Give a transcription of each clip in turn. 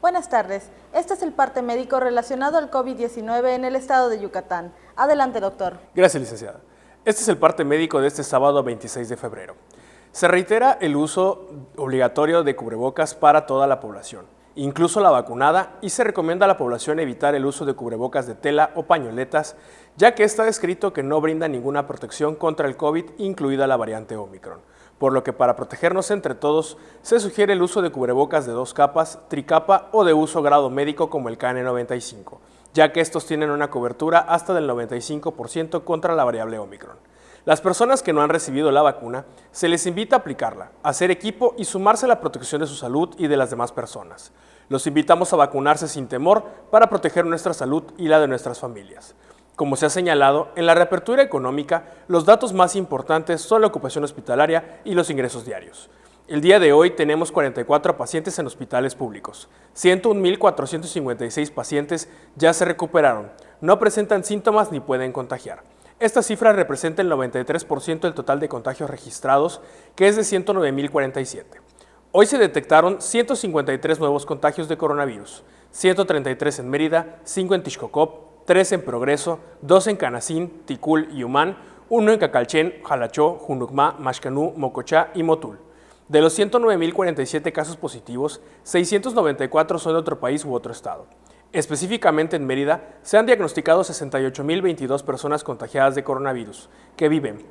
Buenas tardes. Este es el parte médico relacionado al COVID-19 en el estado de Yucatán. Adelante, doctor. Gracias, licenciada. Este es el parte médico de este sábado 26 de febrero. Se reitera el uso obligatorio de cubrebocas para toda la población, incluso la vacunada, y se recomienda a la población evitar el uso de cubrebocas de tela o pañoletas, ya que está descrito que no brinda ninguna protección contra el COVID, incluida la variante Omicron. Por lo que para protegernos entre todos, se sugiere el uso de cubrebocas de 2 capas, tricapa o de uso grado médico como el KN95, ya que estos tienen una cobertura hasta del 95% contra la variable Omicron. Las personas que no han recibido la vacuna, se les invita a aplicarla, hacer equipo y sumarse a la protección de su salud y de las demás personas. Los invitamos a vacunarse sin temor para proteger nuestra salud y la de nuestras familias. Como se ha señalado, en la reapertura económica, los datos más importantes son la ocupación hospitalaria y los ingresos diarios. El día de hoy tenemos 44 pacientes en hospitales públicos. 101.456 pacientes ya se recuperaron, no presentan síntomas ni pueden contagiar. Esta cifra representa el 93% del total de contagios registrados, que es de 109.047. Hoy se detectaron 153 nuevos contagios de coronavirus, 133 en Mérida, 5 en Tixcocop, 3 en Progreso, 2 en Canacín, Ticul y Humán, 1 en Cacalchen, Jalachó, Junucmá, Maxcanú, Mocochá y Motul. De los 109.047 casos positivos, 694 son de otro país u otro estado. Específicamente en Mérida, se han diagnosticado 68.022 personas contagiadas de coronavirus, que viven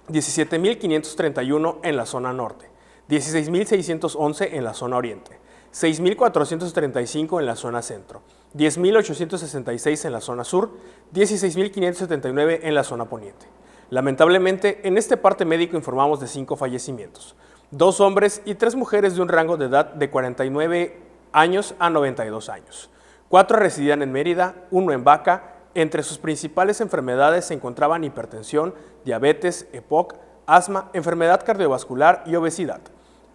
17.531 en la zona norte, 16.611 en la zona oriente, 6.435 en la zona centro, 10.866 en la zona sur, 16.579 en la zona poniente. Lamentablemente, en este parte médico informamos de 5 fallecimientos, 2 hombres y 3 mujeres de un rango de edad de 49 años a 92 años. 4 residían en Mérida, 1 en Baca. Entre sus principales enfermedades se encontraban hipertensión, diabetes, EPOC, asma, enfermedad cardiovascular y obesidad.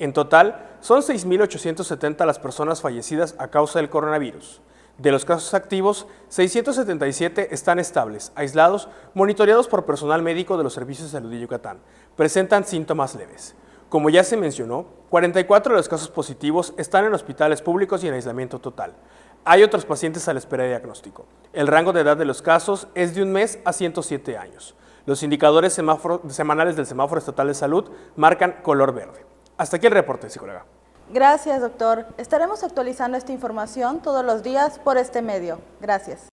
En total, son 6.870 las personas fallecidas a causa del coronavirus. De los casos activos, 677 están estables, aislados, monitoreados por personal médico de los servicios de salud de Yucatán. Presentan síntomas leves. Como ya se mencionó, 44 de los casos positivos están en hospitales públicos y en aislamiento total. Hay otros pacientes a la espera de diagnóstico. El rango de edad de los casos es de 1 mes a 107 años. Los indicadores semanales del Semáforo Estatal de Salud marcan color verde. Hasta aquí el reporte, psicóloga. Gracias, doctor. Estaremos actualizando esta información todos los días por este medio. Gracias.